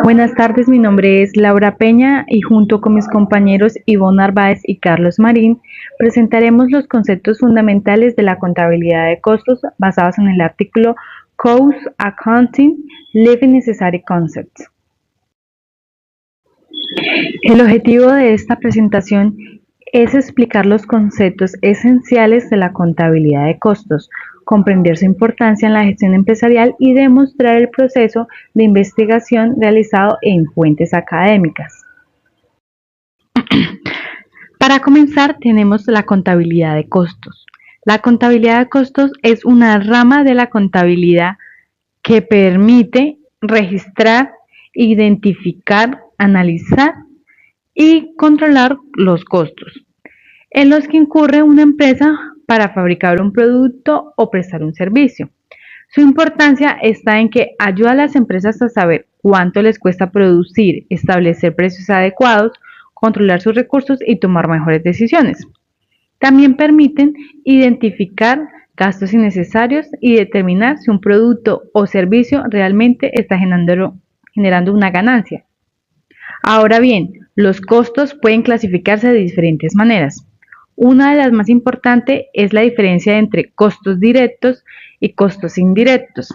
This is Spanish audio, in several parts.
Buenas tardes, mi nombre es Laura Peña y junto con mis compañeros Ivonne Narváez y Carlos Marín presentaremos los conceptos fundamentales de la contabilidad de costos basados en el artículo Cost Accounting Living Necessary Concepts. El objetivo de esta presentación es explicar los conceptos esenciales de la contabilidad de costos, comprender su importancia en la gestión empresarial y demostrar el proceso de investigación realizado en fuentes académicas. Para comenzar, tenemos la contabilidad de costos. La contabilidad de costos es una rama de la contabilidad que permite registrar, identificar, analizar y controlar los costos en los que incurre una empresa para fabricar un producto o prestar un servicio. Su importancia está en que ayuda a las empresas a saber cuánto les cuesta producir, establecer precios adecuados, controlar sus recursos y tomar mejores decisiones. También permiten identificar gastos innecesarios y determinar si un producto o servicio realmente está generando una ganancia. Ahora bien, los costos pueden clasificarse de diferentes maneras. Una de las más importantes es la diferencia entre costos directos y costos indirectos.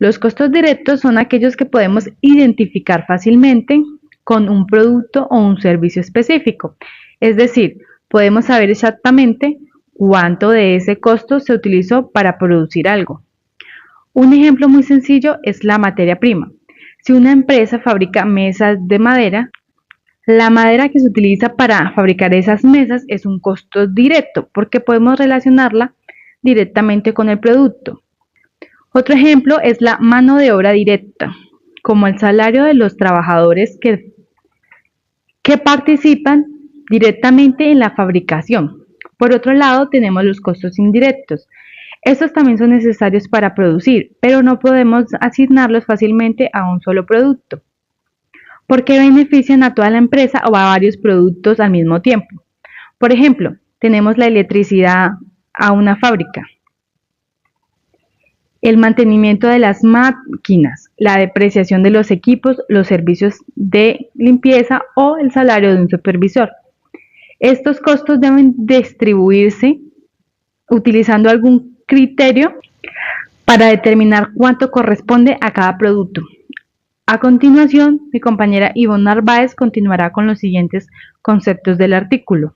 Los costos directos son aquellos que podemos identificar fácilmente con un producto o un servicio específico. Es decir, podemos saber exactamente cuánto de ese costo se utilizó para producir algo. Un ejemplo muy sencillo es la materia prima. Si una empresa fabrica mesas de madera, la madera que se utiliza para fabricar esas mesas es un costo directo porque podemos relacionarla directamente con el producto. Otro ejemplo es la mano de obra directa, como el salario de los trabajadores que participan directamente en la fabricación. Por otro lado, tenemos los costos indirectos. Estos también son necesarios para producir, pero no podemos asignarlos fácilmente a un solo producto, porque benefician a toda la empresa o a varios productos al mismo tiempo. Por ejemplo, tenemos la electricidad a una fábrica, el mantenimiento de las máquinas, la depreciación de los equipos, los servicios de limpieza o el salario de un supervisor. Estos costos deben distribuirse utilizando algún criterio para determinar cuánto corresponde a cada producto. A continuación, mi compañera Ivonne Narváez continuará con los siguientes conceptos del artículo.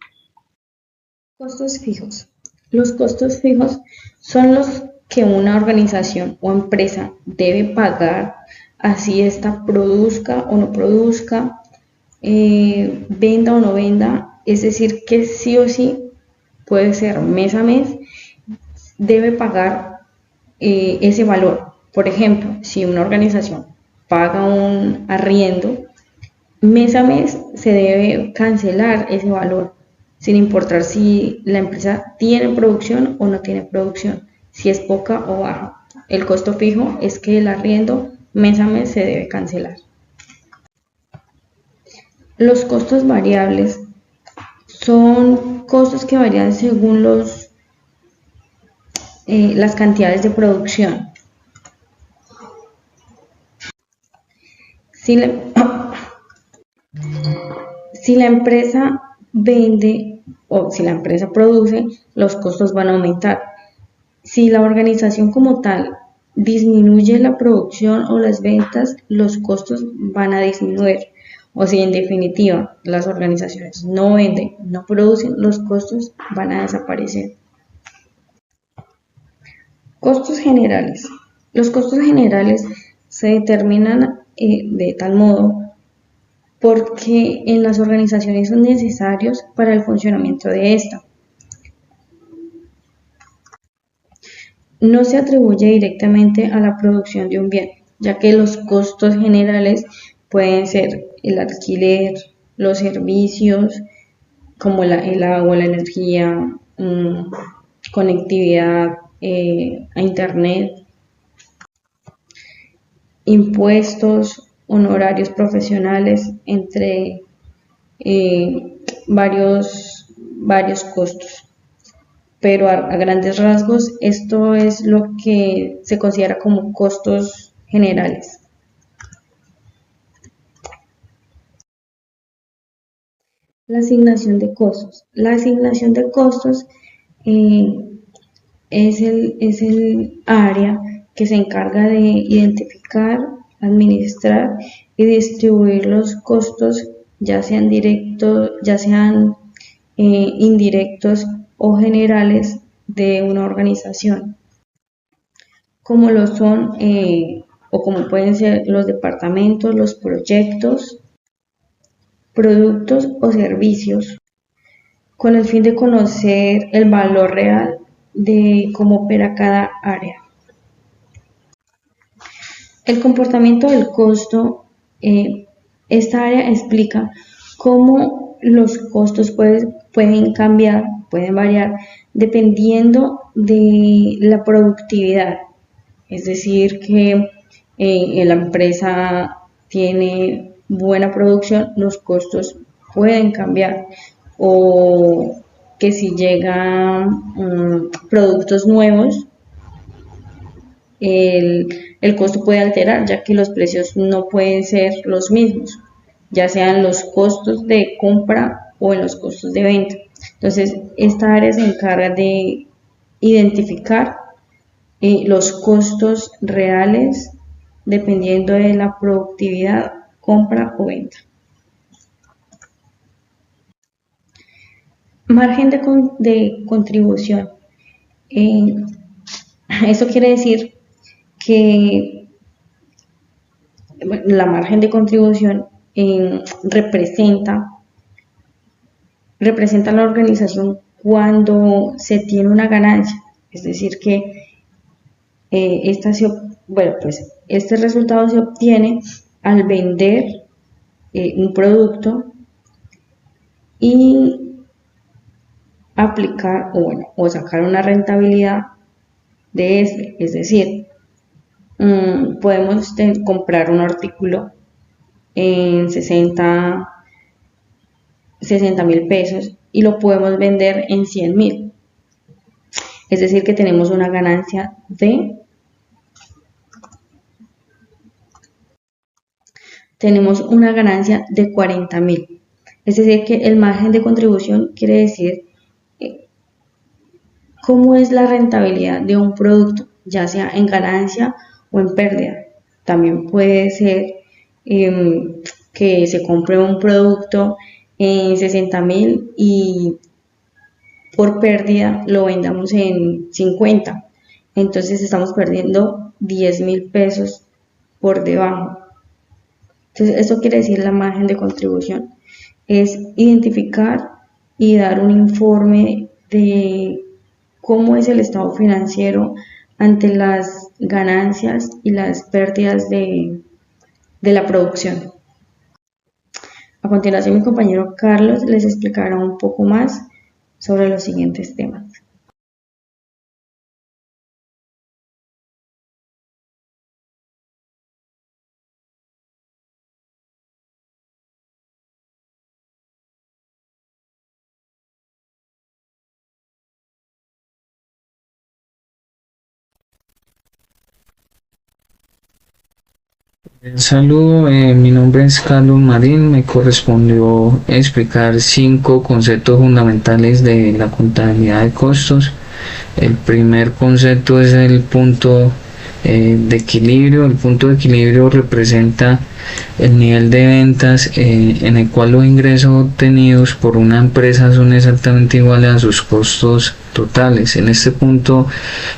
Costos fijos. Los costos fijos son los que una organización o empresa debe pagar, así ésta produzca o no produzca, venda o no venda, es decir, que sí o sí puede ser mes a mes, debe pagar ese valor. Por ejemplo, si una organización paga un arriendo, mes a mes se debe cancelar ese valor, sin importar si la empresa tiene producción o no tiene producción, si es poca o baja. El costo fijo es que el arriendo mes a mes se debe cancelar. Los costos variables son costos que varían según las cantidades de producción. Si la empresa vende o si la empresa produce, los costos van a aumentar. Si la organización como tal disminuye la producción o las ventas, los costos van a disminuir. O si en definitiva las organizaciones no venden, no producen, los costos van a desaparecer. Costos generales. Los costos generales se determinan de tal modo porque en las organizaciones son necesarios para el funcionamiento de esta. No se atribuye directamente a la producción de un bien, ya que los costos generales pueden ser el alquiler, los servicios como el agua, la energía, conectividad a internet, impuestos, honorarios profesionales, entre varios costos. Pero a grandes rasgos esto es lo que se considera como costos generales. La asignación de costos. La asignación de costos es el área que se encarga de identificar, administrar y distribuir los costos, ya sean directos, ya sean indirectos o generales de una organización, como lo son o como pueden ser los departamentos, los proyectos, productos o servicios, con el fin de conocer el valor real de cómo opera cada área. El comportamiento del costo, esta área explica cómo los costos pueden cambiar, pueden variar dependiendo de la productividad. Es decir, que la empresa tiene buena producción, los costos pueden cambiar, o que si llegan productos nuevos, el costo puede alterar, ya que los precios no pueden ser los mismos, ya sean los costos de compra o en los costos de venta. Entonces, esta área se encarga de identificar los costos reales dependiendo de la productividad, compra o venta. Margen de contribución. Eso quiere decir que la margen de contribución representa a la organización cuando se tiene una ganancia, es decir que este resultado se obtiene al vender un producto y aplicar o sacar una rentabilidad de este, es decir, podemos comprar un artículo en 60,000 pesos y lo podemos vender en 100,000, es decir que tenemos una ganancia de 40,000, es decir que el margen de contribución quiere decir cómo es la rentabilidad de un producto, ya sea en ganancia o en pérdida. También puede ser que se compre un producto en 60,000 y por pérdida lo vendamos en 50. Entonces estamos perdiendo 10,000 pesos por debajo. Entonces, esto quiere decir la margen de contribución. Es identificar y dar un informe de cómo es el estado financiero ante las ganancias y las pérdidas de la producción. A continuación, mi compañero Carlos les explicará un poco más sobre los siguientes temas. Saludo, mi nombre es Carlos Marín. Me correspondió explicar 5 conceptos fundamentales de la contabilidad de costos. El primer concepto es el punto de equilibrio. El punto de equilibrio representa el nivel de ventas en el cual los ingresos obtenidos por una empresa son exactamente iguales a sus costos totales. En este punto,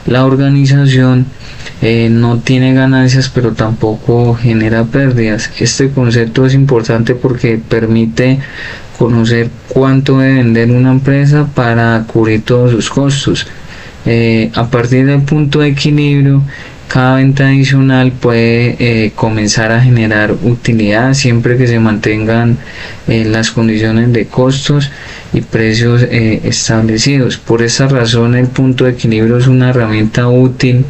la organización no tiene ganancias pero tampoco genera pérdidas. Este concepto es importante porque permite conocer cuánto debe vender una empresa para cubrir todos sus costos. A partir del punto de equilibrio, cada venta adicional puede comenzar a generar utilidad siempre que se mantengan las condiciones de costos y precios establecidos. Por esa razón, el punto de equilibrio es una herramienta útil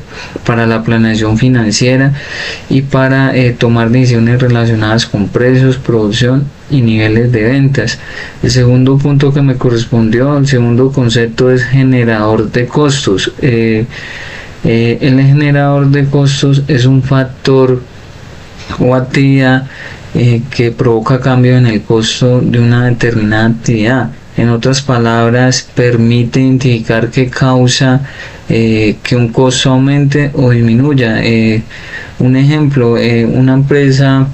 para la planeación financiera y para tomar decisiones relacionadas con precios, producción y niveles de ventas. El segundo punto que me correspondió, el segundo concepto, es generador de costos. El generador de costos es un factor o actividad que provoca cambio en el costo de una determinada actividad. En otras palabras, permite identificar qué causa que un costo aumente o disminuya. Un ejemplo, una empresa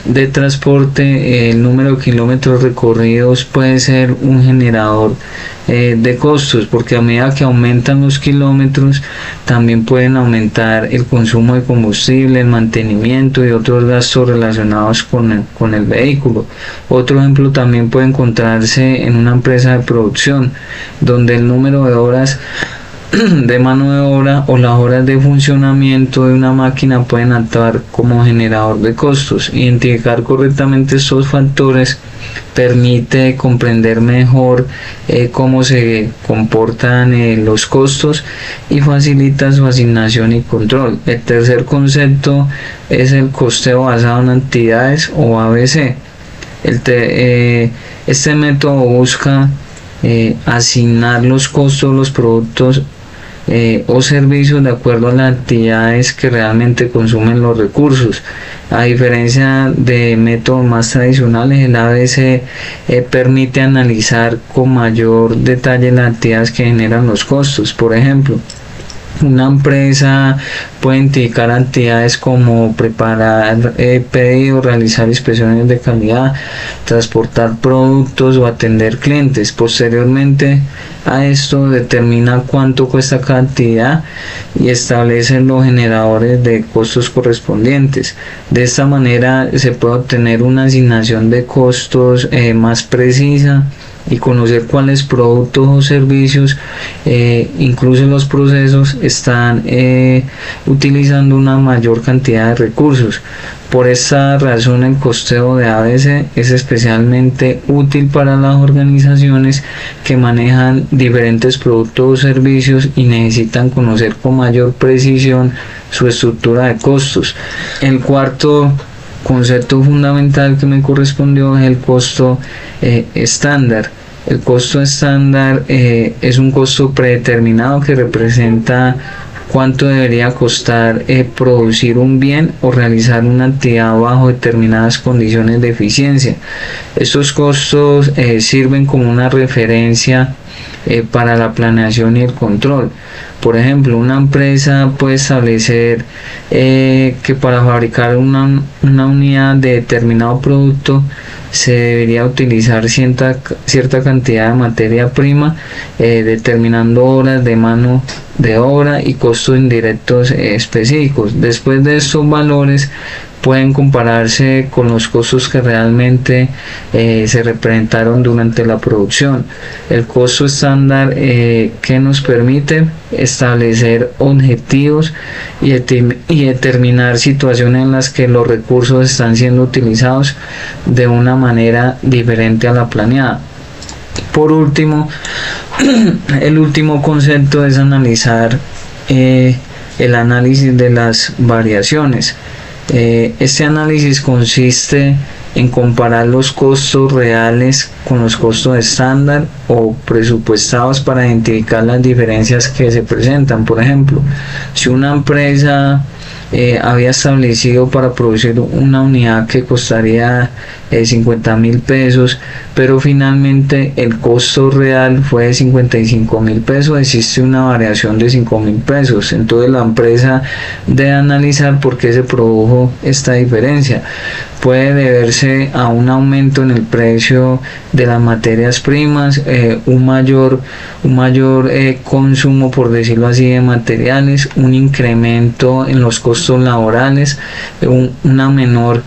de transporte, el número de kilómetros recorridos puede ser un generador de costos, porque a medida que aumentan los kilómetros también pueden aumentar el consumo de combustible, el mantenimiento y otros gastos relacionados con el vehículo. Otro ejemplo también puede encontrarse en una empresa de producción, donde el número de horas de mano de obra o las horas de funcionamiento de una máquina pueden actuar como generador de costos. Identificar correctamente estos factores permite comprender mejor cómo se comportan los costos y facilita su asignación y control. El tercer concepto es el costeo basado en actividades o ABC. Este método busca asignar los costos de los productos o servicios de acuerdo a las actividades que realmente consumen los recursos. A diferencia de métodos más tradicionales, el ABC permite analizar con mayor detalle las actividades que generan los costos. Por ejemplo, una empresa puede identificar actividades como preparar pedidos, realizar inspecciones de calidad, transportar productos o atender clientes. Posteriormente a esto determina cuánto cuesta cada actividad y establece los generadores de costos correspondientes. De esta manera se puede obtener una asignación de costos más precisa y conocer cuáles productos o servicios, incluso los procesos, están utilizando una mayor cantidad de recursos. Por esta razón, el costeo de ABC es especialmente útil para las organizaciones que manejan diferentes productos o servicios y necesitan conocer con mayor precisión su estructura de costos. El cuarto concepto fundamental que me correspondió es el costo estándar. El costo estándar es un costo predeterminado que representa cuánto debería costar producir un bien o realizar una actividad bajo determinadas condiciones de eficiencia. Estos costos sirven como una referencia para la planeación y el control. Por ejemplo, una empresa puede establecer que para fabricar una unidad de determinado producto se debería utilizar cierta cantidad de materia prima, determinando horas de mano de obra y costos indirectos específicos. Después de estos valores pueden compararse con los costos que realmente se representaron durante la producción. El costo estándar que nos permite establecer objetivos y determinar situaciones en las que los recursos están siendo utilizados de una manera diferente a la planeada. Por último, el último concepto es analizar el análisis de las variaciones. Este análisis consiste en comparar los costos reales con los costos estándar o presupuestados para identificar las diferencias que se presentan. Por ejemplo, si una empresa había establecido para producir una unidad que costaría 50.000 pesos, pero finalmente el costo real fue de 55.000 pesos, existe una variación de 5.000 pesos. Entonces la empresa debe analizar por qué se produjo esta diferencia. Puede deberse a un aumento en el precio de las materias primas, un mayor consumo, por decirlo así, de materiales, un incremento en los costos laborales, una menor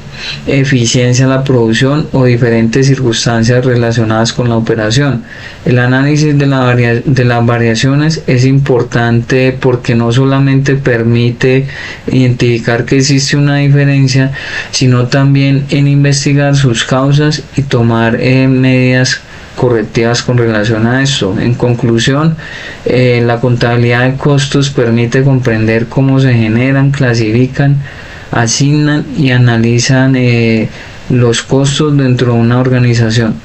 eficiencia en la producción o diferentes circunstancias relacionadas con la operación. El análisis de las variaciones es importante porque no solamente permite identificar que existe una diferencia, sino también en investigar sus causas y tomar medidas correctivas con relación a esto. En conclusión, la contabilidad de costos permite comprender cómo se generan, clasifican, asignan y analizan los costos dentro de una organización.